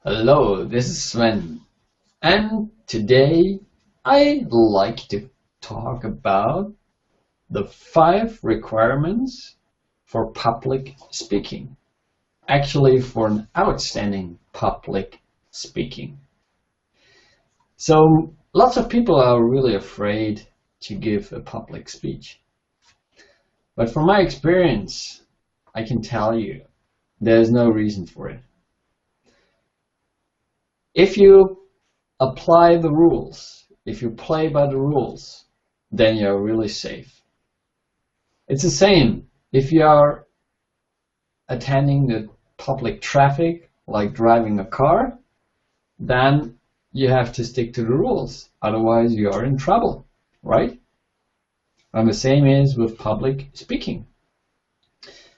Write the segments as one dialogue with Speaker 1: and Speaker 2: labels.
Speaker 1: Hello, this is Sven, and today I'd like to talk about the 5 requirements for public speaking. Actually, for an outstanding public speaking. So, lots of people are really afraid to give a public speech. But from my experience, I can tell you there's no reason for it. If you apply the rules, if you play by the rules, then you're really safe. It's the same if you are attending the public traffic, like driving a car, then you have to stick to the rules. Otherwise, you are in trouble, right? And the same is with public speaking.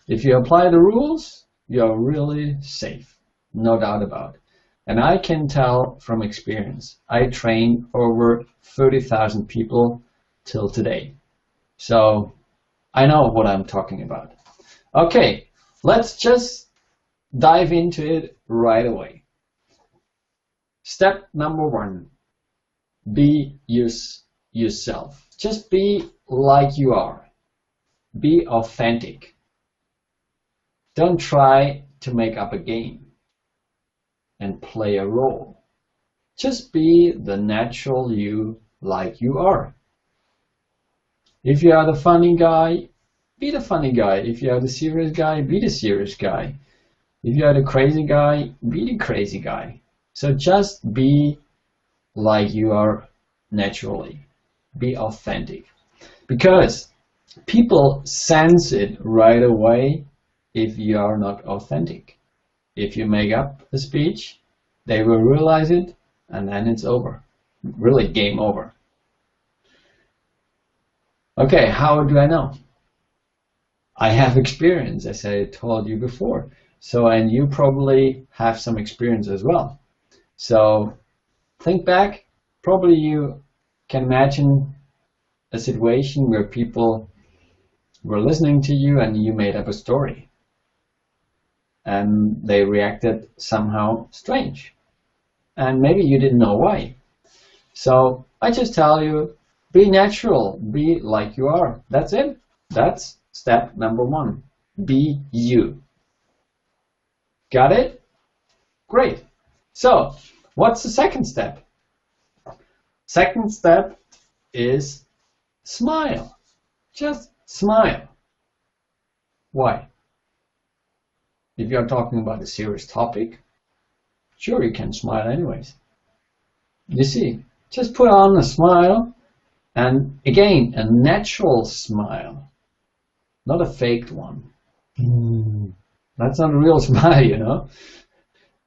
Speaker 1: If you apply the rules, you're really safe, no doubt about it. And I can tell from experience, I trained over 30,000 people till today. So I know what I'm talking about. Okay, let's just dive into it right away. Step number 1, be yourself. Just be like you are. Be authentic. Don't try to make up a game and play a role. Just be the natural you like you are. If you are the funny guy, be the funny guy. If you are the serious guy, be the serious guy. If you are the crazy guy, be the crazy guy. So just be like you are naturally. Be authentic. Because people sense it right away if you are not authentic. If you make up a speech, they will realize it, and then it's over. Really, game over. Okay, how do I know? I have experience, as I told you before. So, and you probably have some experience as well. So, think back. Probably you can imagine a situation where people were listening to you and you made up a story. And they reacted somehow strange. And maybe you didn't know why. So I just tell you, be natural, be like you are. That's it. That's step number 1. Be you. Got it? Great. So what's the second step? Second step is smile. Just smile. Why? If you're talking about a serious topic, sure, you can smile anyways. You see, just put on a smile, and again, a natural smile, not a faked one. That's not a real smile, you know.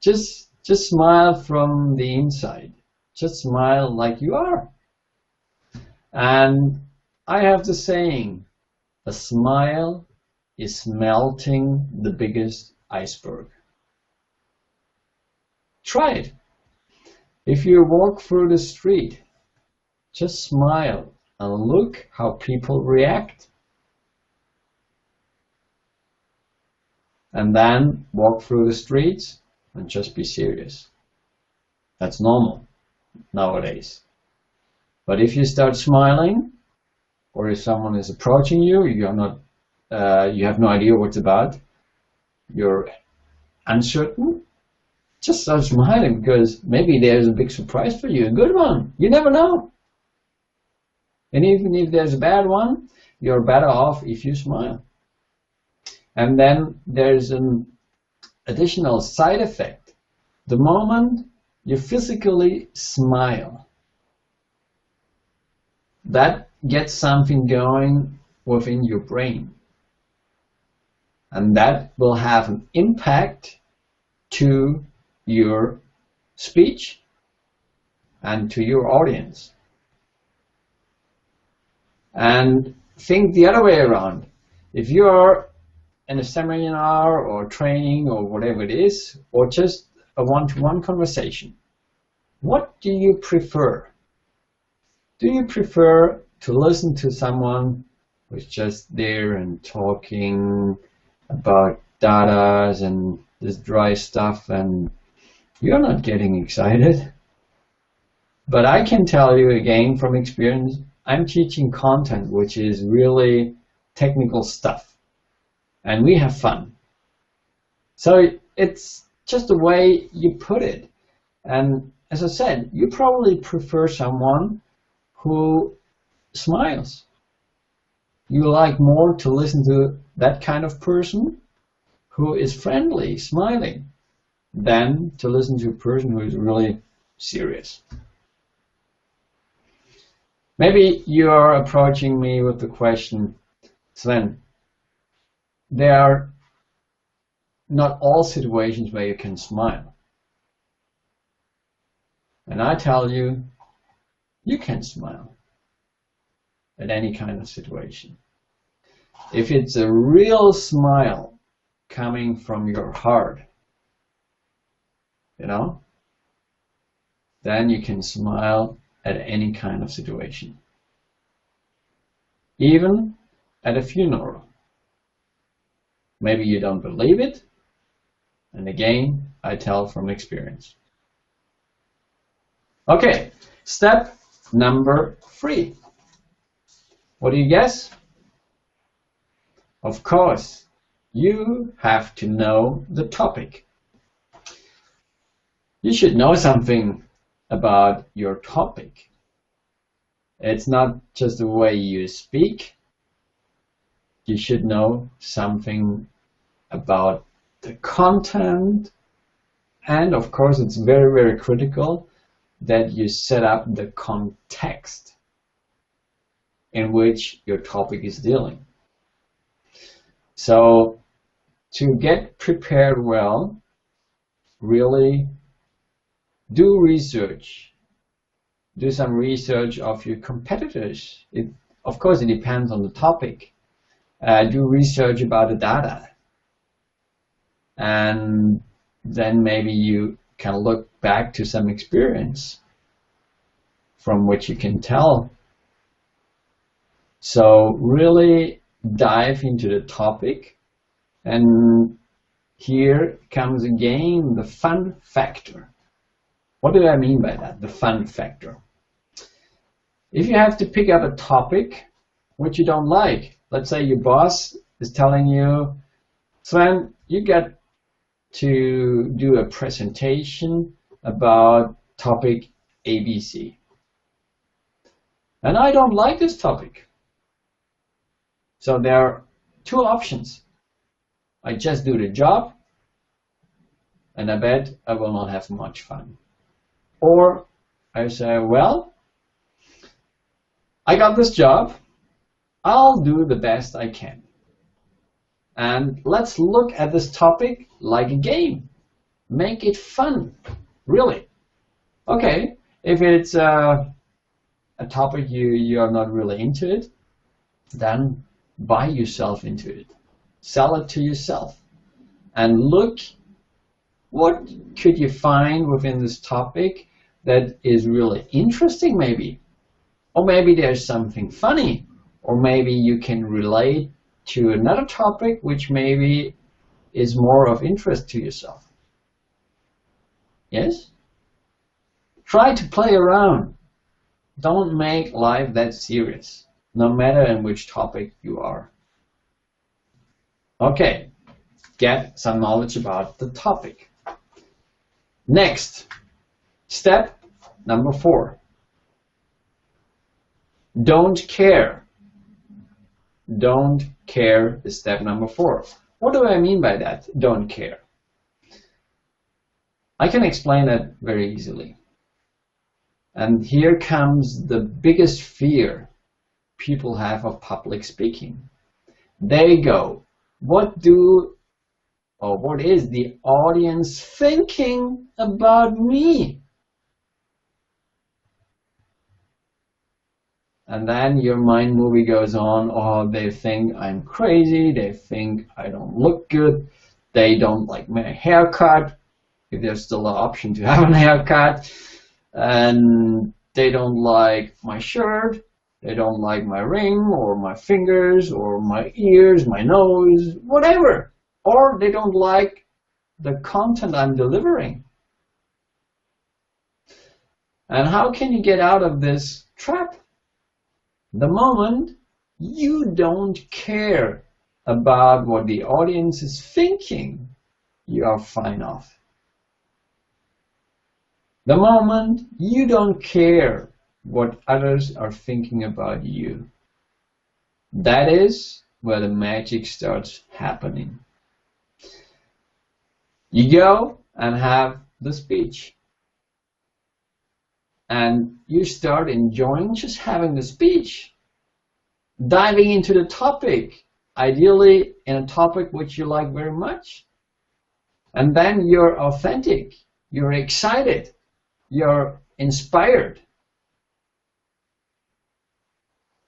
Speaker 1: Just smile from the inside. Just smile like you are. And I have the saying, a smile is melting the biggest iceberg. Try it. If you walk through the street, just smile and look how people react. And then walk through the streets and just be serious. That's normal nowadays. But if you start smiling, or if someone is approaching you, you have no idea what it's about, you're uncertain, just start smiling, because maybe there's a big surprise for you, a good one. You never know. And even if there's a bad one, you're better off if you smile. And then there's an additional side effect. The moment you physically smile, that gets something going within your brain. And that will have an impact to your speech and to your audience. And think the other way around. If you're in a seminar or training or whatever it is, or just a one-to-one conversation, what do you prefer? Do you prefer to listen to someone who's just there and talking about datas and this dry stuff and You're not getting excited. But I can tell you again from experience, I'm teaching content which is really technical stuff. And we have fun. So it's just the way you put it. And as I said, you probably prefer someone who smiles. You like more to listen to that kind of person who is friendly, smiling, than to listen to a person who is really serious. Maybe you are approaching me with the question, Sven, there are not all situations where you can smile. And I tell you, you can smile at any kind of situation. If it's a real smile coming from your heart, then you can smile at any kind of situation. Even at a funeral. Maybe you don't believe it, and again, I tell from experience. Okay, step number 3. What do you guess? Of course, you have to know the topic. You should know something about your topic. It's not just the way you speak. You should know something about the content. And of course, it's very, very critical that you set up the context in which your topic is dealing. So to get prepared well, really do research. Do some research of your competitors. Of course, it depends on the topic. Do research about the data. And then maybe you can look back to some experience from which you can tell. So really dive into the topic. And here comes again the fun factor. What do I mean by that, the fun factor? If you have to pick up a topic which you don't like, let's say your boss is telling you, Sven, you got to do a presentation about topic ABC. And I don't like this topic. So there are 2 options. I just do the job, and I bet I will not have much fun. Or I say, well, I got this job, I'll do the best I can. And let's look at this topic like a game. Make it fun, really. Okay, if it's a topic you are not really into it, then buy yourself into it. Sell it to yourself. And look, what could you find within this topic that is really interesting maybe? Or maybe there's something funny. Or maybe you can relate to another topic which maybe is more of interest to yourself. Yes? Try to play around. Don't make life that serious, no matter in which topic you are. Okay, get some knowledge about the topic. Next, step number 4. Don't care. Don't care is step number 4. What do I mean by that? Don't care. I can explain that very easily. And here comes the biggest fear people have of public speaking. They go, what is the audience thinking about me? And then your mind movie goes on, oh, they think I'm crazy, they think I don't look good, they don't like my haircut, if there's still an option to have a haircut, and they don't like my shirt, they don't like my ring, or my fingers, or my ears, my nose, whatever. Or they don't like the content I'm delivering. And how can you get out of this trap? The moment you don't care about what the audience is thinking, you are fine off. The moment you don't care what others are thinking about you, that is where the magic starts happening. You go and have the speech. And you start enjoying just having the speech. Diving into the topic, ideally in a topic which you like very much. And then you're authentic, you're excited, you're inspired.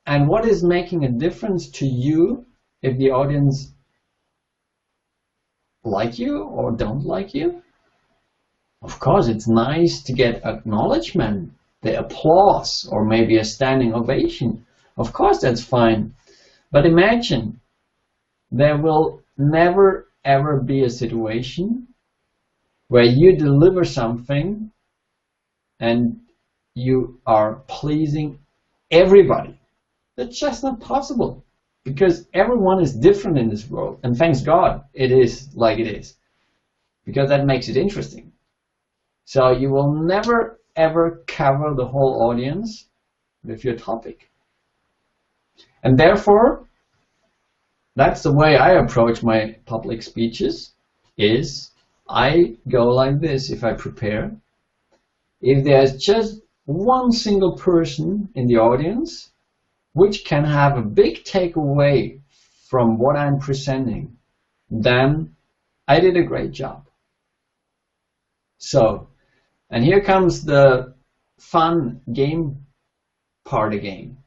Speaker 1: And what is making a difference to you if the audience like you or don't like you? Of course, it's nice to get acknowledgement, the applause, or maybe a standing ovation. Of course, that's fine. But imagine there will never ever be a situation where you deliver something and you are pleasing everybody. That's just not possible, because everyone is different in this world. And thanks God it is like it is, because that makes it interesting. So you will never ever cover the whole audience with your topic. And therefore, that's the way I approach my public speeches, is I go like this if I prepare. If there's just one single person in the audience which can have a big takeaway from what I'm presenting, then I did a great job. So, and here comes the fun game part again.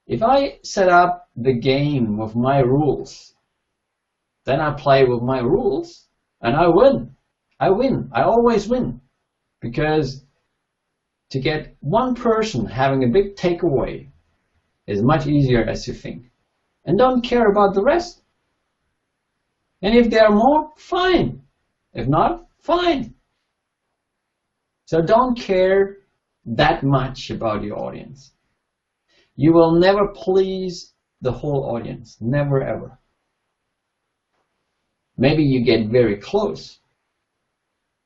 Speaker 1: If I set up the game with my rules, then I play with my rules and I win. I win. I always win. Because to get one person having a big takeaway is much easier as you think. And don't care about the rest. And if there are more, fine. If not, fine. So don't care that much about your audience. You will never please the whole audience. Never ever. Maybe you get very close.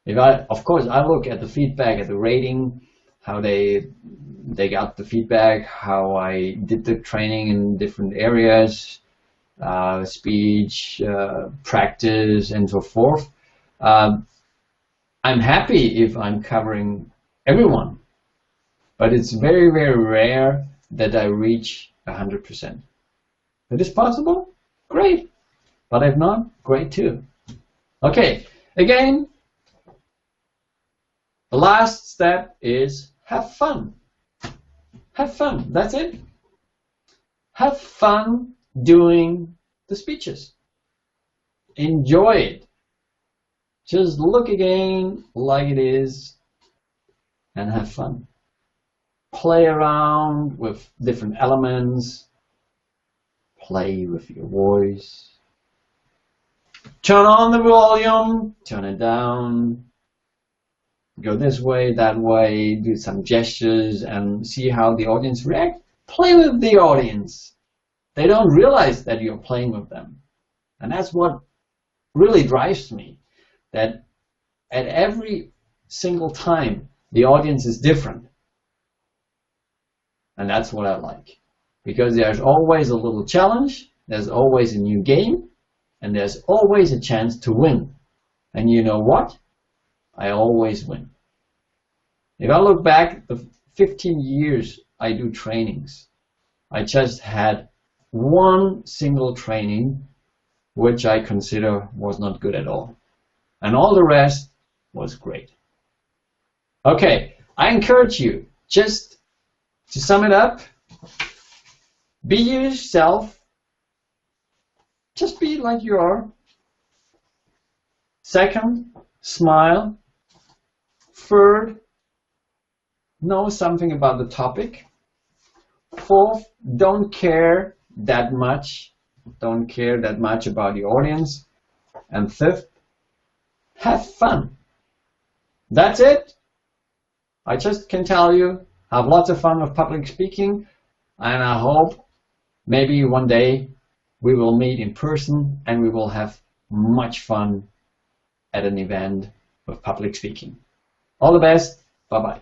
Speaker 1: Of course, I look at the feedback, at the rating, how they got the feedback, how I did the training in different areas, speech, practice, and so forth. I'm happy if I'm covering everyone, but it's very, very rare that I reach 100%. If it is possible, great. But if not, great too. Okay, again, the last step is have fun. Have fun, that's it. Have fun doing the speeches. Enjoy it. Just look again like it is and have fun. Play around with different elements. Play with your voice. Turn on the volume, turn it down. Go this way, that way, do some gestures and see how the audience reacts. Play with the audience. They don't realize that you're playing with them. And that's what really drives me. That at every single time, the audience is different. And that's what I like. Because there's always a little challenge, there's always a new game, and there's always a chance to win. And you know what? I always win. If I look back the 15 years I do trainings, I just had one single training which I consider was not good at all. And all the rest was great. Okay, I encourage you, just to sum it up, be yourself. Just be like you are. Second, smile. Third, know something about the topic. Fourth, don't care that much. Don't care that much about the audience. And fifth, have fun. That's it. I just can tell you, have lots of fun with public speaking, and I hope maybe one day we will meet in person and we will have much fun at an event with public speaking. All the best. Bye-bye.